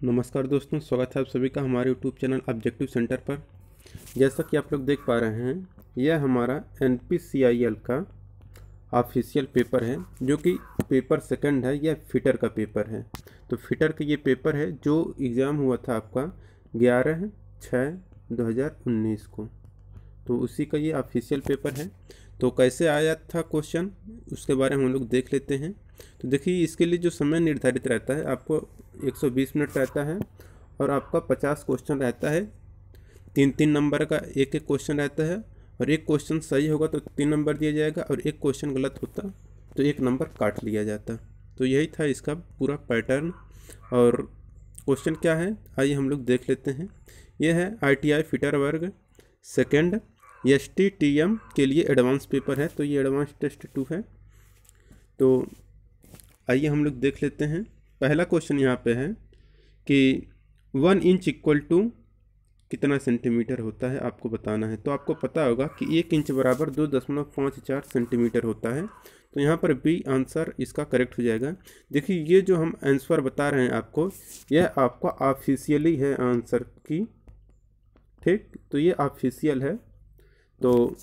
नमस्कार दोस्तों, स्वागत है आप सभी का हमारे यूट्यूब चैनल ऑब्जेक्टिव सेंटर पर। जैसा कि आप लोग देख पा रहे हैं, यह हमारा NPCIL का ऑफिशियल पेपर है, जो कि पेपर सेकंड है। यह फिटर का पेपर है। तो फिटर का ये पेपर है जो एग्ज़ाम हुआ था आपका 11/6/2019 को। तो उसी का ये ऑफिशियल पेपर है। तो कैसे आया था क्वेश्चन, उसके बारे में हम लोग देख लेते हैं। तो देखिए, इसके लिए जो समय निर्धारित रहता है, आपको 120 मिनट रहता है और आपका 50 क्वेश्चन रहता है। 3-3 नंबर का एक एक क्वेश्चन रहता है, और एक क्वेश्चन सही होगा तो 3 नंबर दिया जाएगा, और एक क्वेश्चन गलत होता तो 1 नंबर काट लिया जाता। तो यही था इसका पूरा पैटर्न। और क्वेश्चन क्या है, आइए हम लोग देख लेते हैं। यह है ITI फिटर वर्ग सेकेंड STTM के लिए एडवांस पेपर है। तो ये एडवांस टेस्ट 2 है। तो आइए हम लोग देख लेते हैं। पहला क्वेश्चन यहाँ पे है कि 1 इंच इक्वल टू कितना सेंटीमीटर होता है, आपको बताना है। तो आपको पता होगा कि 1 इंच बराबर 2.54 सेंटीमीटर होता है। तो यहाँ पर बी आंसर इसका करेक्ट हो जाएगा। देखिए, ये जो हम आंसर बता रहे हैं आपको, यह आपका ऑफिशियली है आंसर की। ठीक, तो ये ऑफिशियल है। तो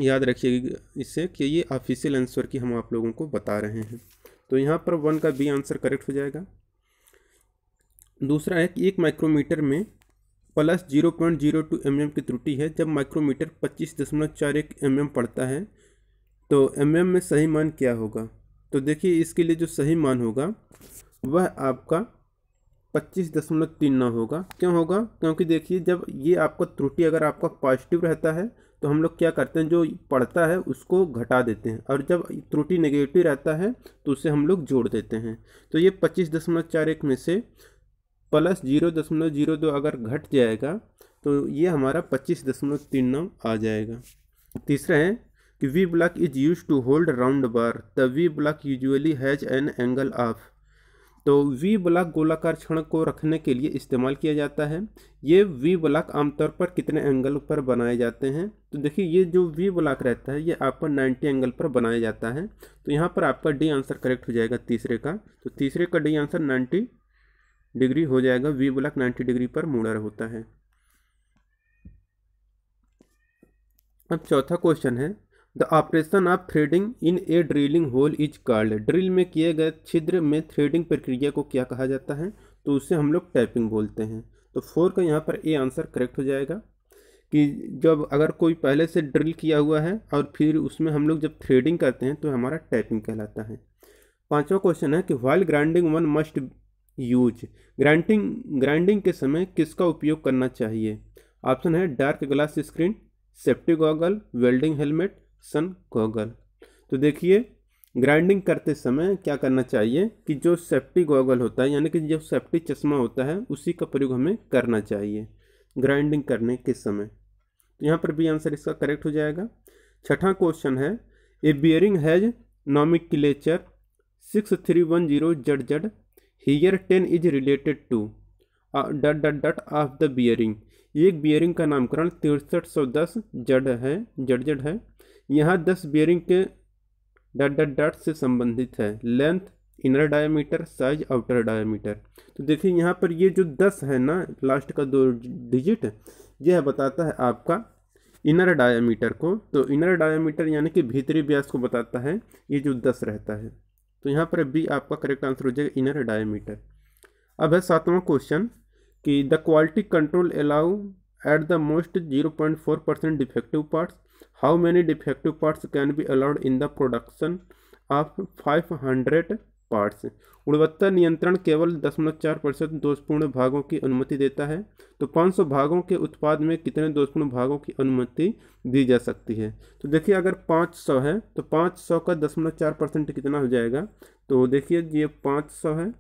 याद रखिएगा इससे कि ये ऑफिशियल आंसर की हम आप लोगों को बता रहे हैं। तो यहाँ पर 1 का बी आंसर करेक्ट हो जाएगा। दूसरा है कि 1 माइक्रोमीटर में प्लस 0.02 mm की त्रुटि है जब माइक्रोमीटर 25.41 mm पड़ता है, तो mm में सही मान क्या होगा। तो देखिए, इसके लिए जो सही मान होगा वह आपका 25.39 होगा। क्यों होगा? क्योंकि देखिए, जब ये आपका त्रुटि अगर आपका पॉजिटिव रहता है तो हम लोग क्या करते हैं, जो पढ़ता है उसको घटा देते हैं, और जब त्रुटि नेगेटिव रहता है तो उसे हम लोग जोड़ देते हैं। तो ये 25.41 में से प्लस 0.02 अगर घट जाएगा तो ये हमारा 25.39 आ जाएगा। तीसरा है कि V block is use to hold round bar, the V block usually has an angle of. तो वी ब्लॉक गोलाकार छड़ को रखने के लिए इस्तेमाल किया जाता है। ये वी ब्लॉक आमतौर पर कितने एंगल पर बनाए जाते हैं। तो देखिए, ये जो वी ब्लॉक रहता है ये आपका 90 एंगल पर बनाया जाता है। तो यहाँ पर आपका डी आंसर करेक्ट हो जाएगा तीसरे का। तो तीसरे का डी आंसर 90 डिग्री हो जाएगा। वी ब्लॉक 90 डिग्री पर मुड़ा होता है। अब चौथा क्वेश्चन है, the operation of threading in a drilling hole is called. Drill में किए गए छिद्र में थ्रेडिंग प्रक्रिया को क्या कहा जाता है। तो उसे हम लोग टैपिंग बोलते हैं। तो 4 का यहाँ पर ए आंसर करेक्ट हो जाएगा कि जब अगर कोई पहले से ड्रिल किया हुआ है और फिर उसमें हम लोग जब थ्रेडिंग करते हैं तो हमारा टैपिंग कहलाता है। पांचवा क्वेश्चन है कि while grinding one must use. Grinding के समय किसका उपयोग करना चाहिए। ऑप्शन है dark glass screen, safety goggle, welding helmet, sun goggle. तो देखिए, ग्राइंडिंग करते समय क्या करना चाहिए कि जो सेफ्टी गॉगल होता है, यानी कि जो सेफ्टी चश्मा होता है, उसी का प्रयोग हमें करना चाहिए ग्राइंडिंग करने के समय। तो यहाँ पर भी आंसर इसका करेक्ट हो जाएगा। छठा क्वेश्चन है, a bearing has nomenclature 6310 ZZ, here 10 is related to dot dot dot of the bearing. एक बियरिंग का नामकरण 6310 ZZ है। यहाँ 10 बियरिंग के डट डट डट से संबंधित है। Length, inner diameter, size, outer diameter. तो देखिए, यहाँ पर ये जो 10 है ना, लास्ट का 2 डिजिट, यह बताता है आपका इनर डायमीटर को। तो इनर डायमीटर यानी कि भीतरी व्यास को बताता है, ये जो 10 रहता है। तो यहाँ पर बी आपका करेक्ट आंसर हो जाएगा, इनर डायमीटर। अब है 7वां क्वेश्चन कि the quality control allow at the most 0.4% defective parts, how many defective parts can be allowed in the production of 500 parts. गुणवत्ता नियंत्रण केवल 0.4% दोषपूर्ण भागों की अनुमति देता है। तो 500 भागों के उत्पाद में कितने दोषपूर्ण भागों की अनुमति दी जा सकती है। तो देखिए, अगर 500 है तो 500 का 0.4% कितना हो जाएगा। तो देखिए, ये 500 है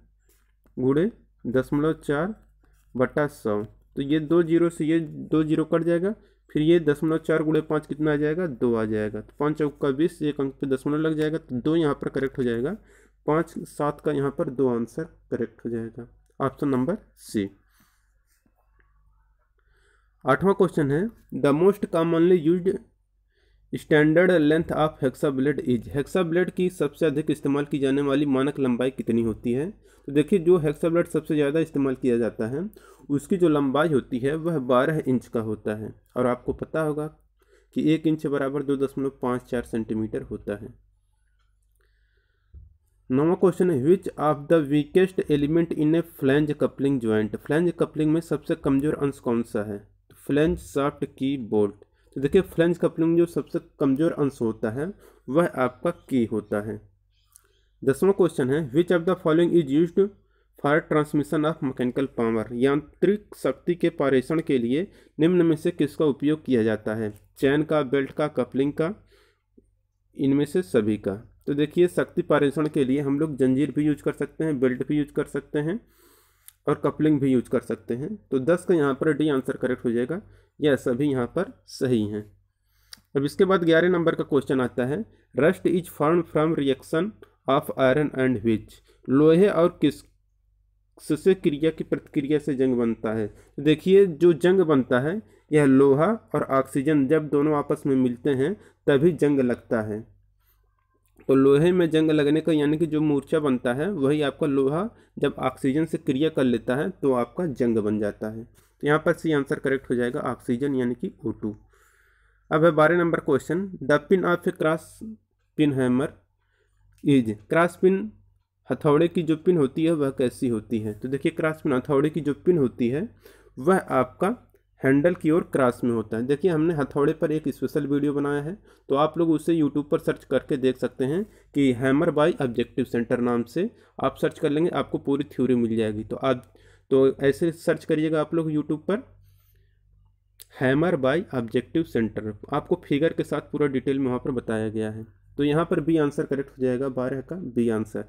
गुणे 0.4/100। तो ये 2 जीरो से ये 2 जीरो कट जाएगा, फिर ये 0.4 गुणे 5 कितना आ जाएगा, 2 आ जाएगा। तो 5 चौका 20, एक अंक पे दशमलव लग जाएगा, तो 2 यहाँ पर करेक्ट हो जाएगा। 5 7 का यहाँ पर 2 आंसर करेक्ट हो जाएगा, ऑप्शन नंबर सी। 8वां क्वेश्चन है, the most commonly used standard length of hexa blade is, hexa blade की सबसे अधिक इस्तेमाल की जाने वाली मानक लंबाई कितनी होती है? तो देखिए जो हेक्सा ब्लेड सबसे ज़्यादा इस्तेमाल किया जाता है उसकी जो लंबाई होती है वह 12 इंच का होता है, और आपको पता होगा कि 1 इंच बराबर 2.54 सेंटीमीटर होता है। 9वां क्वेश्चन है which of the weakest element in A flange coupling joint, flange coupling में सबसे कमजोर अंश कौन सा है? तो फ्लैंज शाफ्ट की बोल्ट। तो देखिए फ्लैंज कपलिंग में जो सबसे कमजोर अंश होता है वह आपका की होता है। 10वां क्वेश्चन है which of the following is used for transmission of mechanical power, यांत्रिक शक्ति के पारेषण के लिए निम्न में से किसका उपयोग किया जाता है? चैन का, बेल्ट का, कपलिंग का, इनमें से सभी का। तो देखिए शक्ति पारेषण के लिए हम लोग जंजीर भी यूज कर सकते हैं, बेल्ट भी यूज कर सकते हैं और कपलिंग भी यूज कर सकते हैं। तो 10 का यहाँ पर डी आंसर करेक्ट हो जाएगा, यह सभी यहाँ पर सही हैं। अब इसके बाद 11 नंबर का क्वेश्चन आता है rust is form from reaction of iron and which, लोहे और किस से क्रिया की प्रतिक्रिया से जंग बनता है? तो देखिए जो जंग बनता है यह लोहा और ऑक्सीजन जब दोनों आपस में मिलते हैं तभी जंग लगता है। तो लोहे में जंग लगने का यानी कि जो मूर्छा बनता है वही आपका लोहा जब ऑक्सीजन से क्रिया कर लेता है तो आपका जंग बन जाता है। तो यहाँ पर सी आंसर करेक्ट हो जाएगा ऑक्सीजन यानी कि O2। अब है 12 number question the pin of A cross pin hammer is, cross pin हथौड़े की जो पिन होती है वह कैसी होती है? तो देखिए क्रॉस पिन हथौड़े की जो पिन होती है वह आपका हैंडल की ओर क्रॉस में होता है। देखिए हमने हथौड़े पर एक स्पेशल वीडियो बनाया है तो आप लोग उसे यूट्यूब पर सर्च करके देख सकते हैं कि हैमर बाय ऑब्जेक्टिव सेंटर नाम से आप सर्च कर लेंगे, आपको पूरी थ्योरी मिल जाएगी। तो ऐसे सर्च करिएगा आप लोग यूट्यूब पर हैमर बाय ऑब्जेक्टिव सेंटर, आपको फिगर के साथ पूरा डिटेल में वहाँ पर बताया गया है। तो यहाँ पर बी आंसर करेक्ट हो जाएगा, 12 का बी आंसर।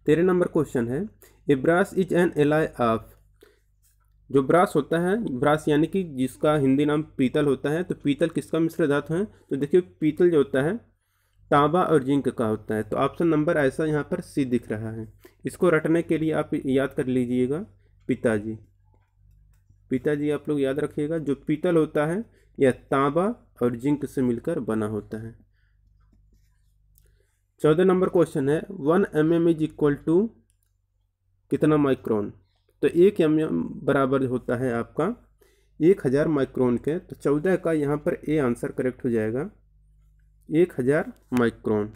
13 नंबर क्वेश्चन है a brass is an alloy of, जो ब्रास होता है, ब्रास यानी कि जिसका हिंदी नाम पीतल होता है, तो पीतल किसका मिश्र धातु है? तो देखिए पीतल जो होता है तांबा और जिंक का होता है। तो ऑप्शन नंबर ऐसा यहाँ पर सी दिख रहा है। इसको रटने के लिए आप याद कर लीजिएगा पिताजी, पिताजी आप लोग याद रखिएगा। जो पीतल होता है यह तांबा और जिंक से मिलकर बना होता है। 14 नंबर क्वेश्चन है 1 mm इज इक्वल टू कितना माइक्रोन? तो 1 mm बराबर होता है आपका 1000 माइक्रोन के। तो 14 का यहाँ पर ए आंसर करेक्ट हो जाएगा 1000 माइक्रोन।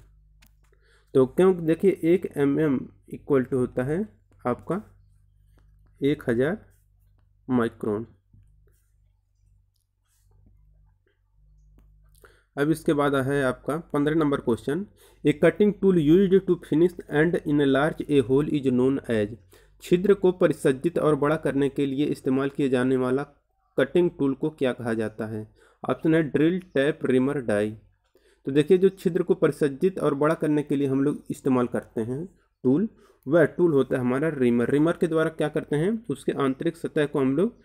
तो क्यों देखिए 1 mm इक्वल टू होता है आपका 1000 माइक्रोन। अब इसके बाद है आपका 15 number question a cutting tool used to finish and enlarge a hole is known as, छिद्र को परिसज्जित और बड़ा करने के लिए इस्तेमाल किए जाने वाला कटिंग टूल को क्या कहा जाता है? ऑप्शन है ड्रिल, टैप, रिमर, डाई। तो देखिए जो छिद्र को परिसज्जित और बड़ा करने के लिए हम लोग इस्तेमाल करते हैं टूल, वह टूल होता है हमारा रिमर। रिमर के द्वारा क्या करते हैं उसके आंतरिक सतह को हम लोग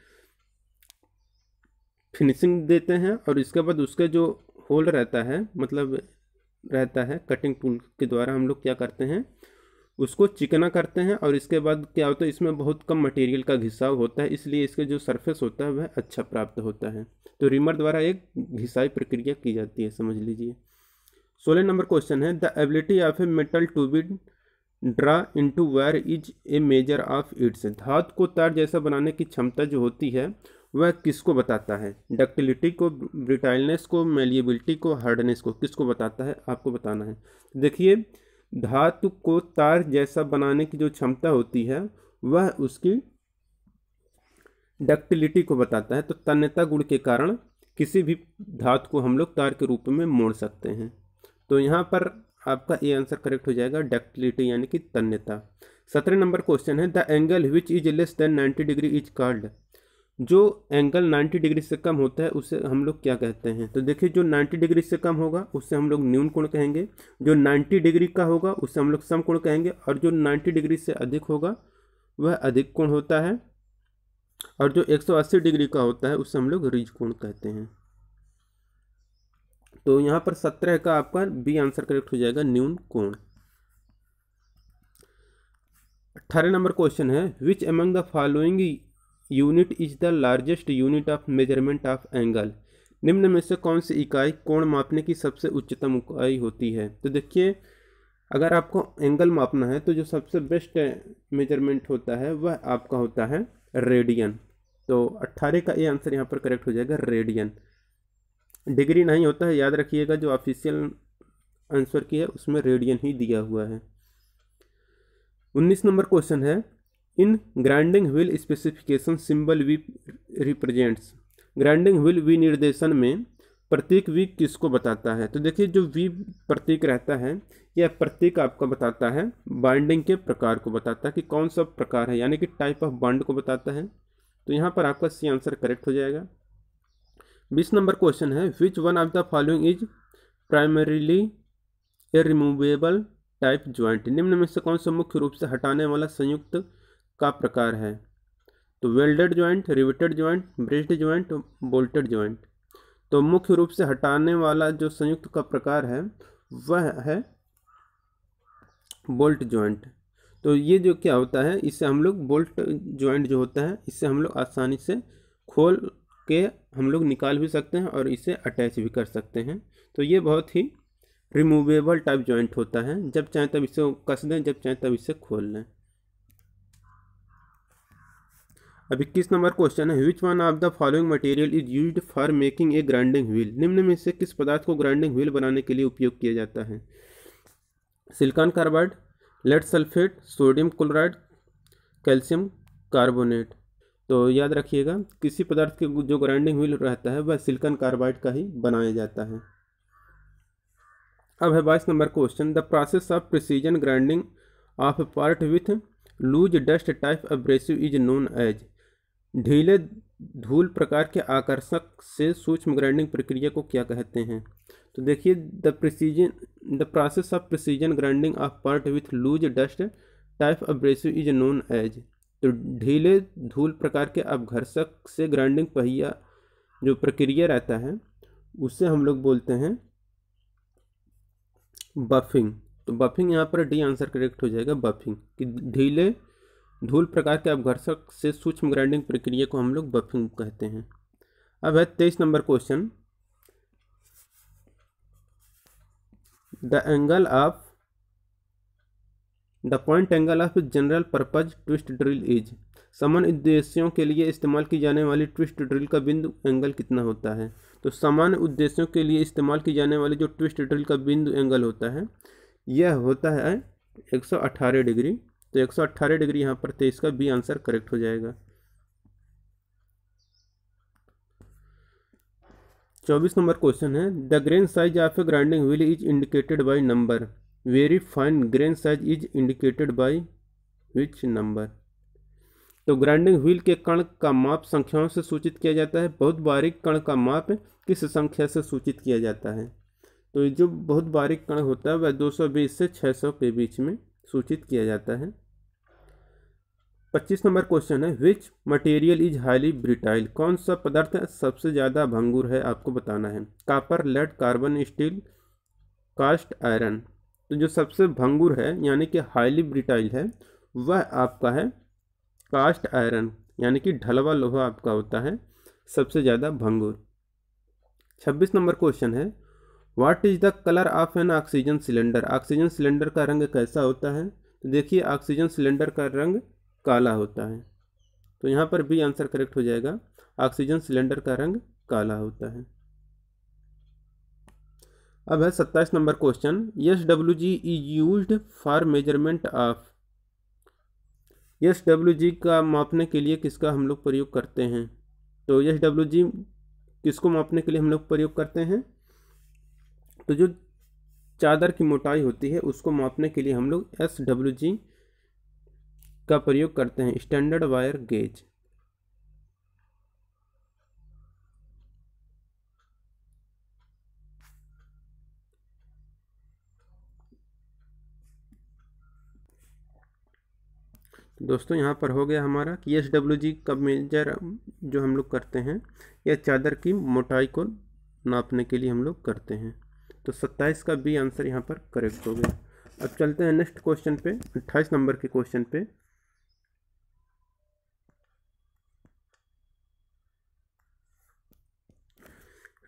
फिनिशिंग देते हैं और इसके बाद उसके जो होल रहता है मतलब रहता है कटिंग टूल के द्वारा हम लोग क्या करते हैं उसको चिकना करते हैं। और इसके बाद क्या होता है इसमें बहुत कम मटेरियल का घिसाव होता है, इसलिए इसके जो सरफेस होता है वह अच्छा प्राप्त होता है। तो रिमर द्वारा एक घिसाई प्रक्रिया की जाती है, समझ लीजिए। 16 नंबर क्वेश्चन है the ability of a metal to be draw into wire is a measure of its, धातु को तार जैसा बनाने की क्षमता जो होती है वह किसको बताता है? डक्टिलिटी को, ब्रिटाइलनेस को, मेलिएबिलिटी को, हार्डनेस को, किसको बताता है आपको बताना है। देखिए धातु को तार जैसा बनाने की जो क्षमता होती है वह उसकी डक्टिलिटी को बताता है। तो तन्यता गुण के कारण किसी भी धातु को हम लोग तार के रूप में मोड़ सकते हैं। तो यहाँ पर आपका ए आंसर करेक्ट हो जाएगा डक्टिलिटी यानी कि तन्यता। 17 नंबर क्वेश्चन है the angle which is less than 90 degree is called, जो एंगल 90 डिग्री से कम होता है उसे हम लोग क्या कहते हैं? तो देखिए जो 90 डिग्री से कम होगा उससे हम लोग न्यून कोण कहेंगे, जो 90 डिग्री का होगा उससे हम लोग सम कोण कहेंगे, और जो 90 डिग्री से अधिक होगा वह अधिक कोण होता है, और जो 180 डिग्री का होता है उससे हम लोग रीज कोण कहते हैं। तो यहाँ पर 17 का आपका बी आंसर करेक्ट हो जाएगा न्यून कोण। 18 नंबर क्वेश्चन है which among the following unit is the largest unit of measurement of angle, निम्न में से कौन सी इकाई कोण मापने की सबसे उच्चतम इकाई होती है? तो देखिए, अगर आपको एंगल मापना है तो जो सबसे बेस्ट मेजरमेंट होता है वह आपका होता है रेडियन। तो 18 का ये आंसर यहाँ पर करेक्ट हो जाएगा, रेडियन। डिग्री नहीं होता है, याद रखिएगा, जो ऑफिशियल आंसर की है उसमें रेडियन ही दिया हुआ है। 19 नंबर क्वेश्चन है, in grinding wheel specification symbol V represents. Grinding wheel विनिर्देशन में प्रतीक वी किसको बताता है? तो देखिए, जो वी प्रतीक रहता है यह प्रतीक आपका बताता है बाइंडिंग के प्रकार को बताता है कि कौन सा प्रकार है, यानी कि टाइप ऑफ बॉन्ड को बताता है। तो यहाँ पर आपका सी आंसर करेक्ट हो जाएगा। 20 नंबर क्वेश्चन है, which one of the following is primarily A removable type joint. निम्न में से कौन सा मुख्य रूप से हटाने वाला संयुक्त का प्रकार है? तो welded joint, riveted joint, braced joint, bolted joint. तो मुख्य रूप से हटाने वाला जो संयुक्त का प्रकार है वह है बोल्ट ज्वाइंट। तो ये जो क्या होता है, इससे हम लोग बोल्ट ज्वाइंट जो होता है इससे हम लोग आसानी से खोल के हम लोग निकाल भी सकते हैं और इसे अटैच भी कर सकते हैं। तो ये बहुत ही रिमूवेबल टाइप ज्वाइंट होता है, जब चाहे तब इसे कस दें, जब चाहे तब इसे खोल लें। अब 21 नंबर क्वेश्चन है, which one of the following material is used for making a grinding wheel. निम्न में से किस पदार्थ को ग्राइंडिंग व्हील बनाने के लिए उपयोग किया जाता है? Silicon carbide, lead sulphate, sodium chloride, calcium carbonate. तो याद रखिएगा, किसी पदार्थ के जो ग्राइंडिंग व्हील रहता है वह सिलिकॉन कार्बाइड का ही बनाया जाता है। अब है 22 number question, the process of precision grinding of part with loose dust type abrasive is known as. ढीले धूल प्रकार के आकर्षक से सूक्ष्म ग्राइंडिंग प्रक्रिया को क्या कहते हैं? तो देखिए, the process of precision grinding of part with loose dust type abrasive is known as. तो ढीले धूल प्रकार के अपघर्षक से ग्राइंडिंग पहिया जो प्रक्रिया रहता है उससे हम लोग बोलते हैं बफिंग। तो बफिंग यहाँ पर डी आंसर करेक्ट हो जाएगा, बफिंग। कि ढीले धूल प्रकार के अपघर्षक से सूक्ष्म ग्राइंडिंग प्रक्रिया को हम लोग बफिंग कहते हैं। अब है 23 number question, the point angle of general purpose twist drill is. सामान्य उद्देश्यों के लिए इस्तेमाल की जाने वाली ट्विस्ट ड्रिल का बिंदु एंगल कितना होता है? तो सामान्य उद्देश्यों के लिए इस्तेमाल की जाने वाली जो ट्विस्ट ड्रिल का बिंदु एंगल होता है यह होता है 118 डिग्री। तो 118 डिग्री यहाँ पर 23 का बी आंसर करेक्ट हो जाएगा। 24 नंबर क्वेश्चन है, the grain size of A grinding wheel is indicated by number. Very fine grain size is indicated by which number. तो ग्राइंडिंग व्हील के कण का माप संख्याओं से सूचित किया जाता है। बहुत बारीक कण का माप किस संख्या से सूचित किया जाता है? तो जो बहुत बारीक कण होता है वह 220 से 600 के बीच में सूचित किया जाता है। 25 नंबर क्वेश्चन है, विच मटेरियल इज हाईली ब्रिटाइल। कौन सा पदार्थ सबसे ज़्यादा भंगुर है, आपको बताना है। Copper, lead, carbon, steel, cast iron. तो जो सबसे भंगुर है यानी कि हाईली ब्रिटाइल है वह आपका है कास्ट आयरन, यानी कि ढलवा लोहा आपका होता है सबसे ज़्यादा भंगुर। 26 नंबर क्वेश्चन है, what is the colour of N oxygen cylinder. Oxygen cylinder का रंग कैसा होता है? तो देखिए, ऑक्सीजन सिलेंडर का रंग काला होता है। तो यहाँ पर भी आंसर करेक्ट हो जाएगा, ऑक्सीजन सिलेंडर का रंग काला होता है। अब है 27 number question, SWG is used for measurement of. SWG का मापने के लिए किसका हम लोग प्रयोग करते हैं? तो SWG किसको मापने के लिए हम लोग प्रयोग करते हैं? तो जो चादर की मोटाई होती है उसको मापने के लिए हम लोग SWG का प्रयोग करते हैं, स्टैंडर्ड वायर गेज। दोस्तों, यहाँ पर हो गया हमारा कि SWG का मेजर जो हम लोग करते हैं यह चादर की मोटाई को नापने के लिए हम लोग करते हैं। तो 27 का बी आंसर यहाँ पर करेक्ट हो गया। अब चलते हैं नेक्स्ट क्वेश्चन पे, 28 नंबर के क्वेश्चन पे।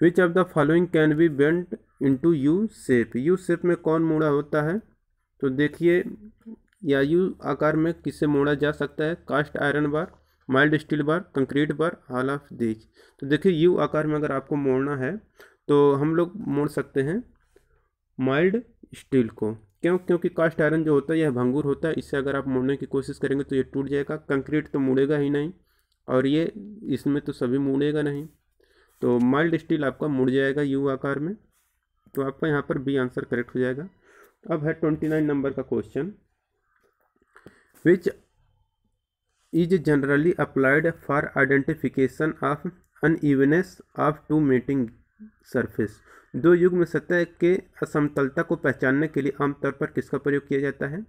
Which of the following can be bent into U shape. U shape में कौन मोड़ा होता है? तो देखिए, या यू आकार में किसे मोड़ा जा सकता है? Cast iron bar, mild steel bar, concrete bar, all of these. तो देखिए, यू आकार में अगर आपको मोड़ना है तो हम लोग मोड़ सकते हैं माइल्ड स्टील को। क्यों? क्योंकि कास्ट आयरन जो होता है यह भंगुर होता है, इससे अगर आप मोड़ने की कोशिश करेंगे तो ये टूट जाएगा। कंक्रीट तो मुड़ेगा ही नहीं, और ये इसमें तो सभी मुड़ेगा नहीं, तो माइल्ड स्टील आपका मुड़ जाएगा यू आकार में। तो आपका यहाँ पर बी आंसर करेक्ट हो जाएगा। अब है 29 नंबर का question, which is generally applied for identification of unevenness of two mating surface. दो युग्म सतह के असमतलता को पहचानने के लिए आमतौर पर किसका प्रयोग किया जाता है?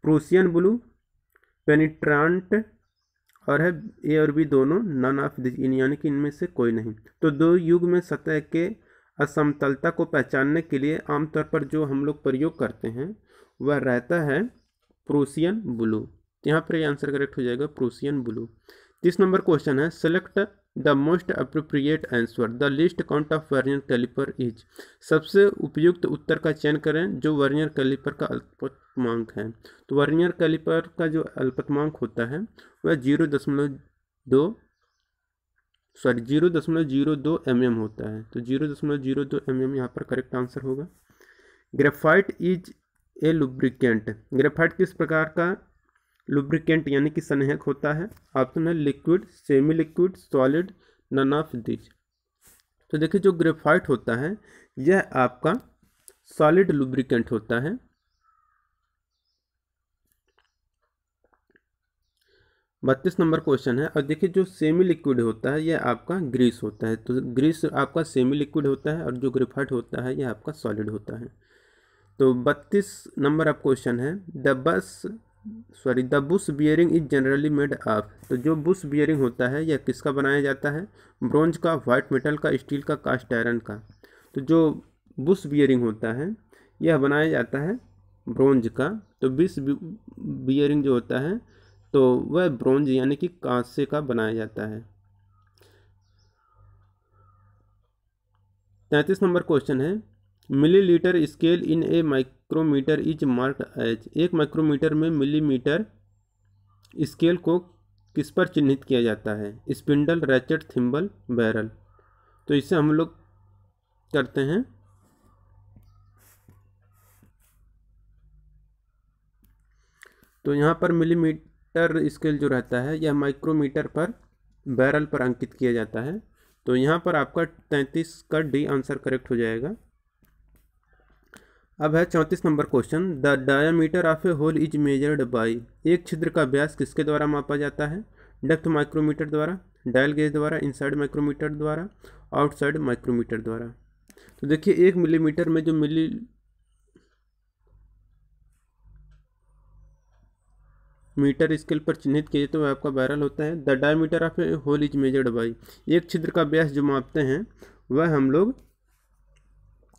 प्रूसियन ब्लू, पेनिट्रांट, और है ए और बी दोनों, नन ऑफ दिस, यानी कि इनमें से कोई नहीं। तो दो युग्म सतह के असमतलता को पहचानने के लिए आमतौर पर जो हम लोग प्रयोग करते हैं वह रहता है प्रूसियन ब्लू। यहाँ पर आंसर करेक्ट हो जाएगा प्रूसियन ब्लू। 30 नंबर क्वेश्चन है, select the most appropriate answer, the least count of vernier calliper is. सबसे उपयुक्त उत्तर का चयन करें जो वर्नियर कैलिपर का अल्पतमांक है। तो वर्नियर कैलिपर का जो अल्पतमांक होता है वह 0.02 mm होता है। तो 0.02 mm यहाँ पर करेक्ट आंसर होगा। Graphite is a lubricant. Graphite किस प्रकार का लुब्रिकेंट यानी कि संहेक होता है? ऑप्शन है liquid, semi liquid, solid, none of this. तो देखिए, जो ग्रेफाइट होता है यह आपका सॉलिड लुब्रिकेंट होता है। 32 नंबर क्वेश्चन है, और देखिए जो सेमी लिक्विड होता है यह आपका ग्रीस होता है। तो ग्रीस आपका सेमी लिक्विड होता है और जो ग्रेफाइट होता है यह आपका सॉलिड होता है। तो 32 नंबर आप क्वेश्चन है, the Bush bearing is generally made of. तो जो बुश बियरिंग होता है यह किसका बनाया जाता है? ब्रोंज का, व्हाइट मेटल का, स्टील का, कास्ट आयरन का। तो जो बुश बियरिंग होता है यह बनाया जाता है ब्रोंज का। तो बुश बियरिंग जो होता है तो वह ब्रोंज यानी कि कांसे का बनाया जाता है। 33 नंबर क्वेश्चन है, millilitre scale in a micrometer is marked as. एक माइक्रोमीटर में मिलीमीटर स्केल को किस पर चिन्हित किया जाता है? Spindle, ratchet, thimble, barrel. तो इसे हम लोग करते हैं तो यहाँ पर मिलीमीटर स्केल जो रहता है यह माइक्रोमीटर पर, बैरल पर अंकित किया जाता है। तो यहाँ पर आपका 33 का डी आंसर करेक्ट हो जाएगा। अब है 34 number question, the diameter of a hole is measured by. एक छिद्र का व्यास किसके द्वारा मापा जाता है? डेप्थ माइक्रोमीटर द्वारा, डायल गेज द्वारा, इनसाइड माइक्रोमीटर द्वारा, आउटसाइड माइक्रोमीटर द्वारा। तो देखिए, 1 मिलीमीटर में जो मीटर स्केल पर चिन्हित किए तो वह आपका बैरल होता है। The diameter of a hole is measured by. एक छिद्र का व्यास जो मापते हैं वह हम लोग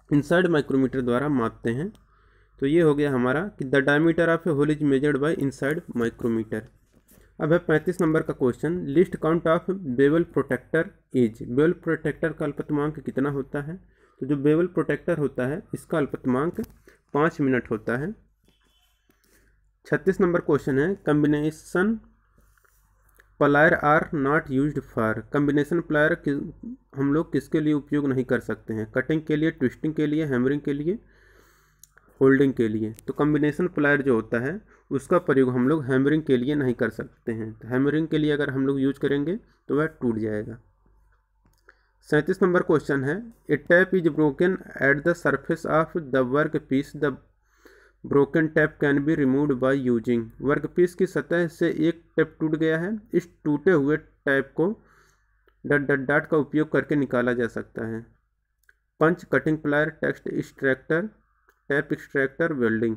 इनसाइड माइक्रोमीटर द्वारा मापते हैं। तो ये हो गया हमारा कि the diameter of a hole is measured by inside micrometer. अब है 35 नंबर का question, least count of bevel protractor is. Bevel protractor का अल्पतमांक कितना होता है? तो जो बेवल प्रोटेक्टर होता है इसका अल्पतमांक 5 मिनट होता है। 36 नंबर क्वेश्चन है, combination plier are not used for. Combination plier हम लोग किसके लिए उपयोग नहीं कर सकते हैं? कटिंग के लिए, ट्विस्टिंग के लिए, हैमरिंग के लिए, होल्डिंग के लिए। तो कम्बिनेशन प्लायर जो होता है उसका प्रयोग हम लोग हैमरिंग के लिए नहीं कर सकते हैं। तो हैमरिंग के लिए अगर हम लोग यूज करेंगे तो वह टूट जाएगा। 37 नंबर क्वेश्चन है, a tap is broken at the surface of the work piece, the broken tap can be removed by using. Workpiece की सतह से एक टैप टूट गया है, इस टूटे हुए टैप को डॉट का उपयोग करके निकाला जा सकता है। Punch, cutting plier, text extractor, tap extractor, welding.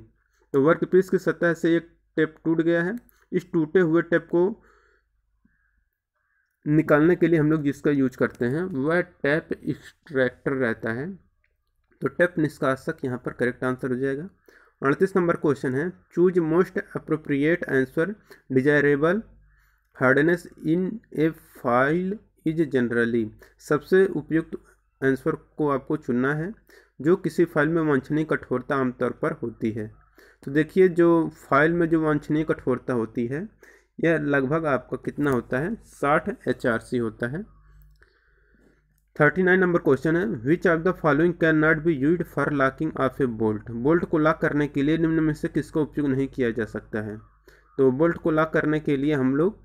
तो वर्कपीस की सतह से एक टैप टूट गया है, इस टूटे हुए टैप को निकालने के लिए हम लोग जिसका यूज करते हैं वह टैप एक्सट्रैक्टर रहता है। तो टैप निष्कासक यहाँ पर करेक्ट आंसर हो जाएगा। 38 नंबर क्वेश्चन है, choose most appropriate answer, desirable hardness in A file is generally. सबसे उपयुक्त आंसर को आपको चुनना है जो किसी फाइल में वांछनीय कठोरता आमतौर पर होती है। तो देखिए जो फाइल में जो वांछनीय कठोरता होती है यह लगभग आपका कितना होता है, 60 HRC होता है। 39 नंबर क्वेश्चन है, which of the following can not be used for locking of A bolt. Bolt को लॉक करने के लिए निम्न में से किसका उपयोग नहीं किया जा सकता है। तो बोल्ट को लॉक करने के लिए हम लोग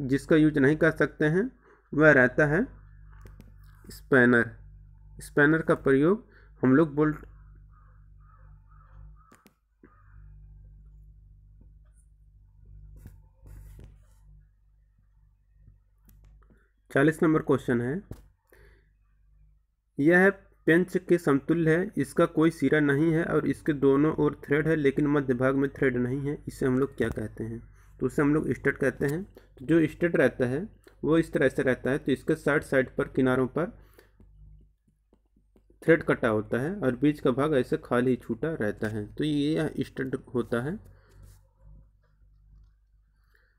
जिसका यूज नहीं कर सकते हैं वह रहता है स्पैनर। स्पैनर का प्रयोग हम लोग बोल्ट 40 नंबर क्वेश्चन है, यह पेंच के समतुल्य है, इसका कोई सिरा नहीं है और इसके दोनों ओर थ्रेड है लेकिन मध्य भाग में थ्रेड नहीं है, इसे हम लोग क्या कहते हैं। तो उसे हम लोग स्टड कहते हैं। तो जो स्टड रहता है वो इस तरह से रहता है, तो इसके साइड पर किनारों पर थ्रेड कटा होता है और बीच का भाग ऐसे खाली छूटा रहता है, तो ये स्टड होता है।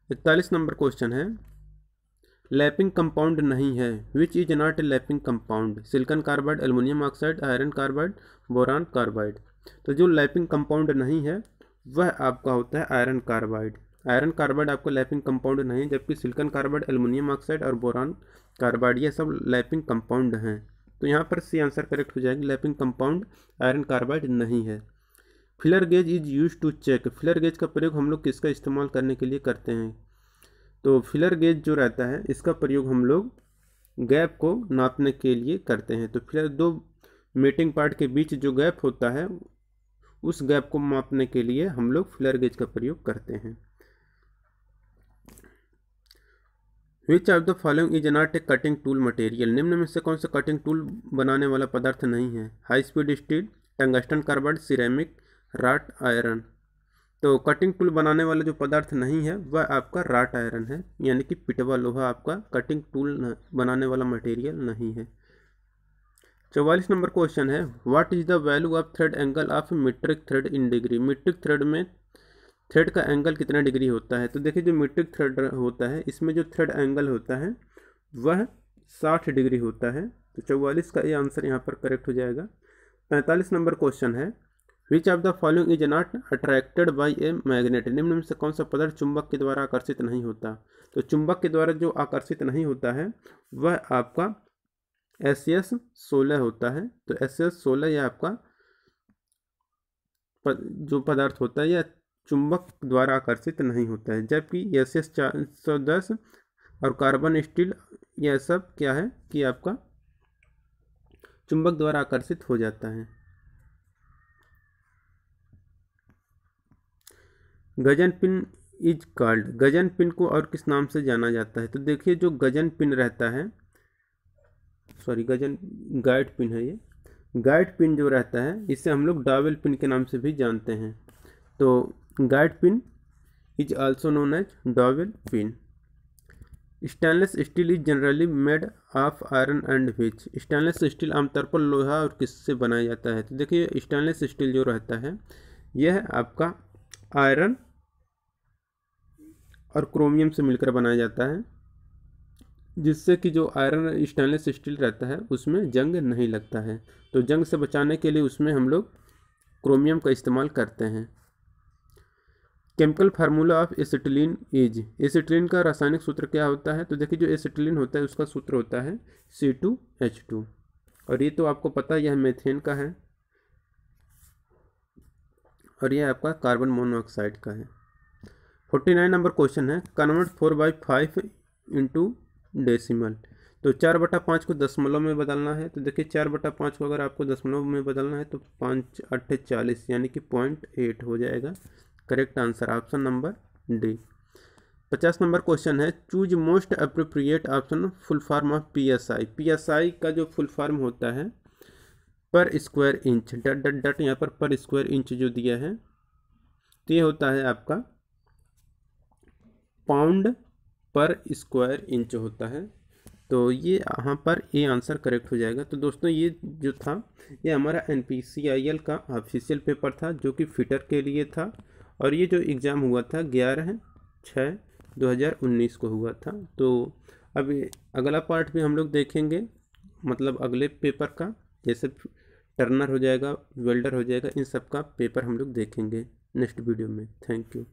41 नंबर क्वेश्चन है, लैपिंग कंपाउंड नहीं है, which is not a lapping compound. Silicon carbide, aluminium oxide, iron carbide, boron carbide. तो जो लैपिंग कंपाउंड नहीं है वह आपका होता है आयरन कार्बाइड। आयरन कार्बाइड आपका लैपिंग कंपाउंड नहीं है, जबकि सिलिकॉन कार्बाइड, एल्युमिनियम ऑक्साइड और बोरान कार्बाइड ये सब लैपिंग कंपाउंड हैं। तो यहाँ पर सी आंसर करेक्ट हो जाएगी, लैपिंग कंपाउंड आयरन कार्बाइड नहीं है। Feeler gauge is use to check. Feeler gauge का प्रयोग हम लोग किसका इस्तेमाल करने के लिए करते हैं। तो फिलर गेज जो रहता है इसका प्रयोग हम लोग गैप को नापने के लिए करते हैं। तो फिलर दो मेटिंग पार्ट के बीच जो गैप होता है उस गैप को मापने के लिए हम लोग फिलर गेज का प्रयोग करते हैं। Which of the following is not a cutting tool material. निम्न में से कौन सा कटिंग टूल बनाने वाला पदार्थ नहीं है। High speed steel, tungsten carbide, ceramic, rot iron. तो कटिंग टूल बनाने वाला जो पदार्थ नहीं है वह आपका राट आयरन है, यानी कि पिटवा लोहा आपका कटिंग टूल बनाने वाला मटेरियल नहीं है। 44 नंबर क्वेश्चन है, what is the value of thread angle of metric thread in degree. Metric thread में थ्रेड का एंगल कितना डिग्री होता है। तो देखिए जो मीट्रिक थ्रेड होता है इसमें जो थ्रेड एंगल होता है वह 60 डिग्री होता है। तो 44 का ये आंसर यहाँ पर करेक्ट हो जाएगा। 45 नंबर क्वेश्चन है, which of the following is not attracted by a magnet. निम्न में से कौन सा पदार्थ चुंबक के द्वारा आकर्षित नहीं होता। तो चुंबक के द्वारा जो आकर्षित नहीं होता है वह आपका SS16 होता है। तो SS16 यह आपका जो पदार्थ होता है यह चुंबक द्वारा आकर्षित नहीं होता है, जबकि SS410 और कार्बन स्टील यह सब क्या है कि आपका चुंबक द्वारा आकर्षित हो जाता है। Gajan pin is called. Gajan pin को और किस नाम से जाना जाता है। तो देखिए जो गजन पिन रहता है, गाइड पिन है, ये गाइड पिन जो रहता है इसे हम लोग डॉवेल पिन के नाम से भी जानते हैं। तो guide pin is also known as dowel pin. Stainless steel is generally made of iron and which. Stainless steel आमतौर पर लोहा और किससे बनाया जाता है। तो देखिए स्टेनलेस स्टील जो रहता है यह आपका आयरन और क्रोमियम से मिलकर बनाया जाता है, जिससे कि जो आयरन स्टेनलेस स्टील रहता है उसमें जंग नहीं लगता है। तो जंग से बचाने के लिए उसमें हम लोग क्रोमियम का इस्तेमाल करते हैं। Chemical formula of acetylene is. Acetylene का रासायनिक सूत्र क्या होता है। तो देखिए जो एसिटिलीन होता है उसका सूत्र होता है C2H2, और ये तो आपको पता है यह मीथेन का है और यह आपका कार्बन मोनोऑक्साइड का है। 49 नंबर क्वेश्चन है, कन्वर्ट 4/5 इंटू डेसिमल। तो 4/5 को दशमलव में बदलना है। तो देखिए 4/5 को अगर आपको दशमलव में बदलना है तो 5 8 40 यानी कि 0.8 हो जाएगा। Correct answer option number D. 50 number question है, choose most appropriate option full form of PSI। PSI का जो फुल फॉर्म होता है पर स्क्वायर इंच, डट डट डट यहाँ पर स्क्वायर इंच जो दिया है तो ये होता है आपका पाउंड पर स्क्वायर इंच होता है। तो ये यहाँ पर ये आंसर करेक्ट हो जाएगा। तो दोस्तों ये जो था ये हमारा NPCIL का ऑफिशियल पेपर था जो कि फिटर के लिए था, और ये जो एग्ज़ाम हुआ था 11/6/2019 को हुआ था। तो अब अगला पार्ट भी हम लोग देखेंगे मतलब अगले पेपर का, जैसे टर्नर हो जाएगा, वेल्डर हो जाएगा, इन सब का पेपर हम लोग देखेंगे नेक्स्ट वीडियो में। Thank you.